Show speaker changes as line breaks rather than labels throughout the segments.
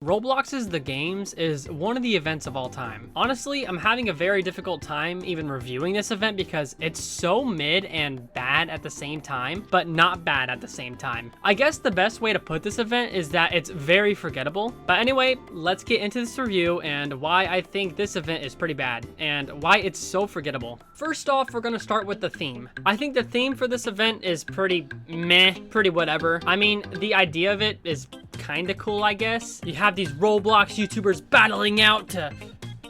Roblox's The Games is one of the events of all time. Honestly, I'm having a very difficult time even reviewing this event because it's so mid and bad at the same time, but not bad at the same time. I guess the best way to put this event is that it's very forgettable. But anyway, let's get into this review and why I think this event is pretty bad and why it's so forgettable. First off, we're gonna start with the theme. I think the theme for this event is pretty meh, pretty whatever. I mean, the idea of it is kinda cool, I guess. You have these Roblox YouTubers battling out to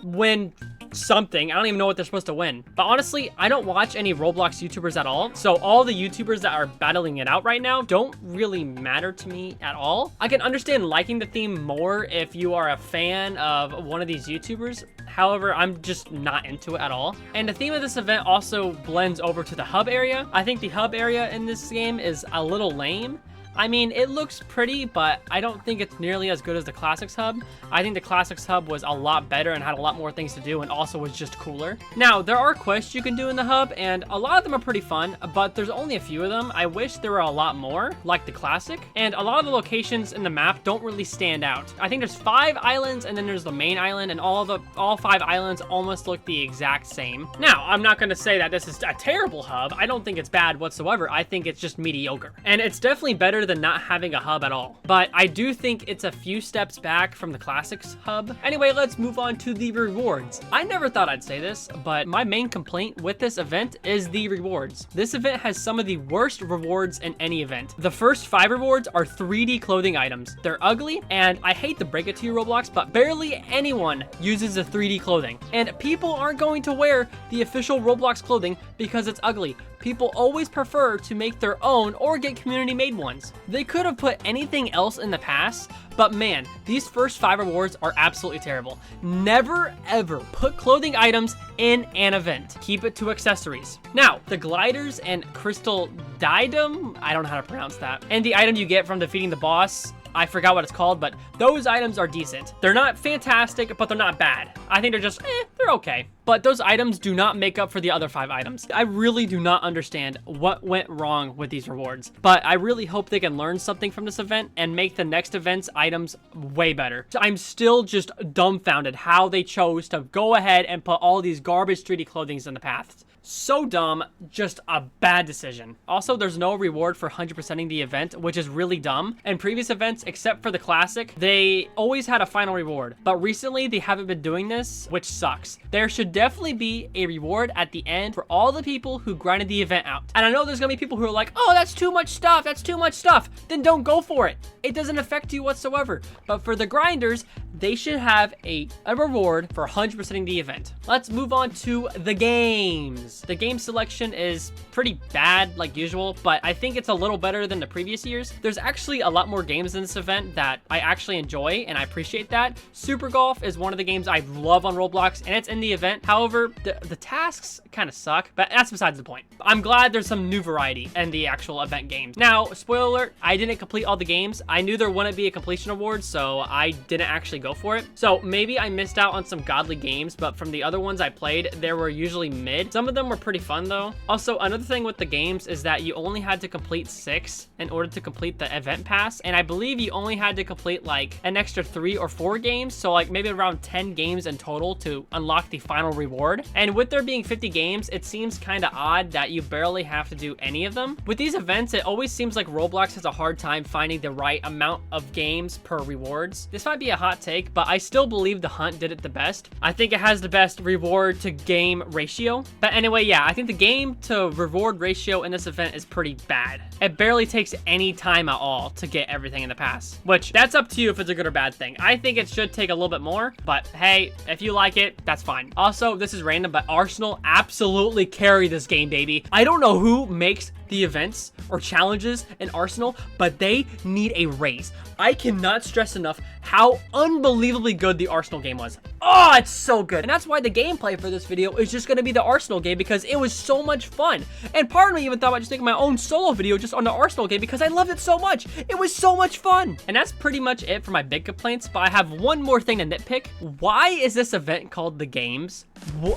win something. I don't even know what they're supposed to win. But honestly, I don't watch any Roblox YouTubers at all. So all the YouTubers that are battling it out right now don't really matter to me at all. I can understand liking the theme more if you are a fan of one of these YouTubers. However, I'm just not into it at all. And the theme of this event also blends over to the hub area. I think the hub area in this game is a little lame. I mean, it looks pretty, but I don't think it's nearly as good as the Classics Hub. I think the Classics Hub was a lot better and had a lot more things to do and also was just cooler. Now, there are quests you can do in the hub, and a lot of them are pretty fun, but there's only a few of them. I wish there were a lot more, like the Classic, and a lot of the locations in the map don't really stand out. I think there's 5 islands, and then there's the main island, and all 5 islands almost look the exact same. Now, I'm not going to say that this is a terrible hub. I don't think it's bad whatsoever. I think it's just mediocre, and it's definitely better than not having a hub at all. But I do think it's a few steps back from the Classics hub. Anyway, let's move on to the rewards. I never thought I'd say this, but my main complaint with this event is the rewards. This event has some of the worst rewards in any event. The first 5 rewards are 3D clothing items. They're ugly, and I hate to break it to you, Roblox, but barely anyone uses the 3D clothing. And people aren't going to wear the official Roblox clothing because it's ugly. People always prefer to make their own or get community made ones. They could have put anything else in the past, but man, these first 5 rewards are absolutely terrible. Never ever put clothing items in an event. Keep it to accessories. Now, the gliders and crystal diadem, I don't know how to pronounce that, and the item you get from defeating the boss, I forgot what it's called, but those items are decent. They're not fantastic, but they're not bad. I think they're just, they're okay. But those items do not make up for the other 5 items. I really do not understand what went wrong with these rewards, but I really hope they can learn something from this event and make the next event's items way better. I'm still just dumbfounded how they chose to go ahead and put all these garbage 3D clothings in the paths. So dumb, just a bad decision. Also, there's no reward for 100%ing the event, which is really dumb. In previous events, except for the Classic, they always had a final reward. But recently, they haven't been doing this, which sucks. There should definitely be a reward at the end for all the people who grinded the event out. And I know there's gonna be people who are like, oh, that's too much stuff, that's too much stuff. Then don't go for it. It doesn't affect you whatsoever. But for the grinders, they should have a reward for 100%ing the event. Let's move on to the games. The game selection is pretty bad like usual, but I think it's a little better than the previous years. There's actually a lot more games in this event that I actually enjoy, and I appreciate that. Super Golf is one of the games I love on Roblox, and it's in the event. However, the tasks kind of suck, but that's besides the point. I'm glad there's some new variety in the actual event games. Now, spoiler alert, I didn't complete all the games. I knew there wouldn't be a completion award, so I didn't actually go for it. So maybe I missed out on some godly games, but from the other ones I played, they were usually mid. Some of them were pretty fun though. Also, another thing with the games is that you only had to complete 6 in order to complete the event pass, and I believe you only had to complete like an extra 3 or 4 games, so like maybe around 10 games in total to unlock the final reward. And with there being 50 games, it seems kind of odd that you barely have to do any of them. With these events, it always seems like Roblox has a hard time finding the right amount of games per rewards. This might be a hot take, but I still believe the hunt did it the best. I think it has the best reward to game ratio. But anyway, yeah, I think the game to reward ratio in this event is pretty bad. It barely takes any time at all to get everything in the pass, which that's up to you if it's a good or bad thing. I think it should take a little bit more, but hey, if you like it, that's fine. Also, this is random, but Arsenal absolutely carry this game, baby. I don't know who makes the events or challenges in Arsenal, but they need a raise. I cannot stress enough how unbelievably good the Arsenal game was. Oh, it's so good. And that's why the gameplay for this video is just gonna be the Arsenal game because it was so much fun. And part of me even thought about just making my own solo video just on the Arsenal game because I loved it so much. It was so much fun. And that's pretty much it for my big complaints, but I have one more thing to nitpick. Why is this event called The Games?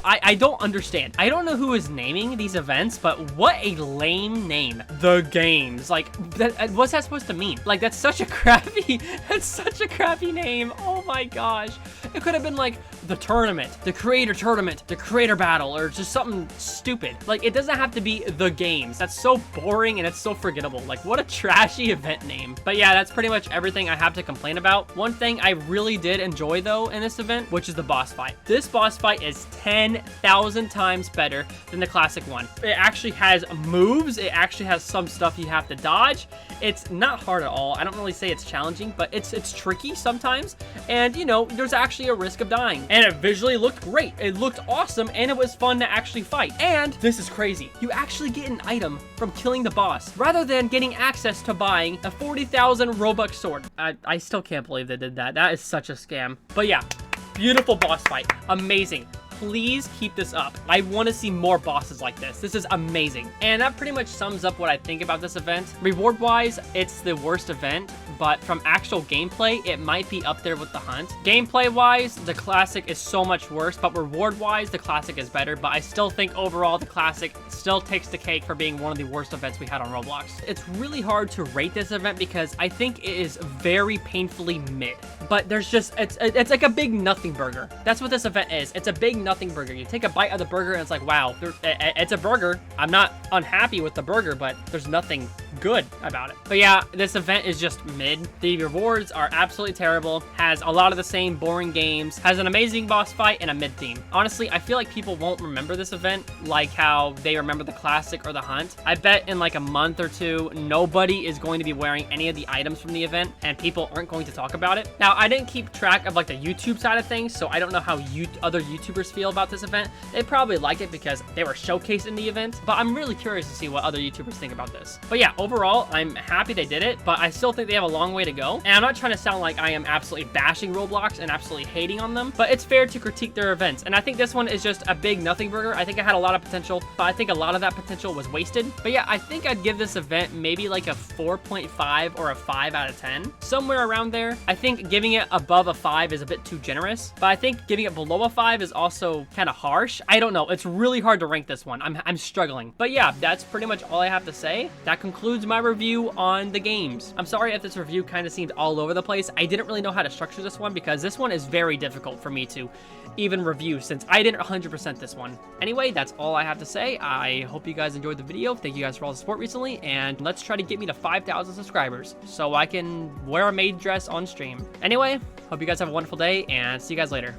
I don't understand. I don't know who is naming these events, but what a lame name. The games. Like, what's that supposed to mean? Like, that's such a crappy name. Oh my gosh. It could have been like the tournament, the creator battle, or just something stupid. Like, it doesn't have to be the games. That's so boring and it's so forgettable. Like, what a trashy event name. But yeah, that's pretty much everything I have to complain about. One thing I really did enjoy though in this event, which is the boss fight. This boss fight is 10,000 times better than the classic one. It actually has moves. It actually has some stuff you have to dodge. It's not hard at all. I don't really say it's challenging, but it's tricky sometimes. And you know, there's actually a risk of dying. And it visually looked great. It looked awesome, and it was fun to actually fight. And this is crazy. You actually get an item from killing the boss, rather than getting access to buying a 40,000 Robux sword. I still can't believe they did that. That is such a scam. But yeah, beautiful boss fight. Amazing. Please keep this up. I want to see more bosses like this. This is amazing. And that pretty much sums up what I think about this event. Reward-wise, it's the worst event, but from actual gameplay, it might be up there with the hunt. Gameplay-wise, the classic is so much worse, but reward-wise, the classic is better. But I still think overall, the classic still takes the cake for being one of the worst events we had on Roblox. It's really hard to rate this event because I think it is very painfully mid. But there's just, it's like a big nothing burger. That's what this event is. It's a big nothing burger. You take a bite of the burger and it's like, wow, it's a burger. I'm not unhappy with the burger, but there's nothing good about it. But yeah, this event is just mid. The rewards are absolutely terrible. Has a lot of the same boring games. Has an amazing boss fight and a mid theme. Honestly, I feel like people won't remember this event like how they remember the classic or the hunt. I bet in like a month or two, nobody is going to be wearing any of the items from the event and people aren't going to talk about it. Now, I didn't keep track of like the YouTube side of things, so I don't know how other YouTubers feel about this event. They probably like it because they were showcased in the event, but I'm really curious to see what other YouTubers think about this. But yeah, overall, I'm happy they did it, but I still think they have a long way to go. And I'm not trying to sound like I am absolutely bashing Roblox and absolutely hating on them, but it's fair to critique their events. And I think this one is just a big nothing burger. I think it had a lot of potential, but I think a lot of that potential was wasted. But yeah, I think I'd give this event maybe like a 4.5 or a 5 out of 10. Somewhere around there. I think giving it above a 5 is a bit too generous, but I think giving it below a 5 is also kind of harsh. I don't know. It's really hard to rank this one. I'm struggling. But yeah, that's pretty much all I have to say. That concludes my review on the games. I'm sorry if this review kind of seemed all over the place. I didn't really know how to structure this one because this one is very difficult for me to even review since I didn't 100% this one. Anyway, that's all I have to say. I hope you guys enjoyed the video. Thank you guys for all the support recently, and let's try to get me to 5,000 subscribers so I can wear a maid dress on stream. Anyway, hope you guys have a wonderful day, and see you guys later.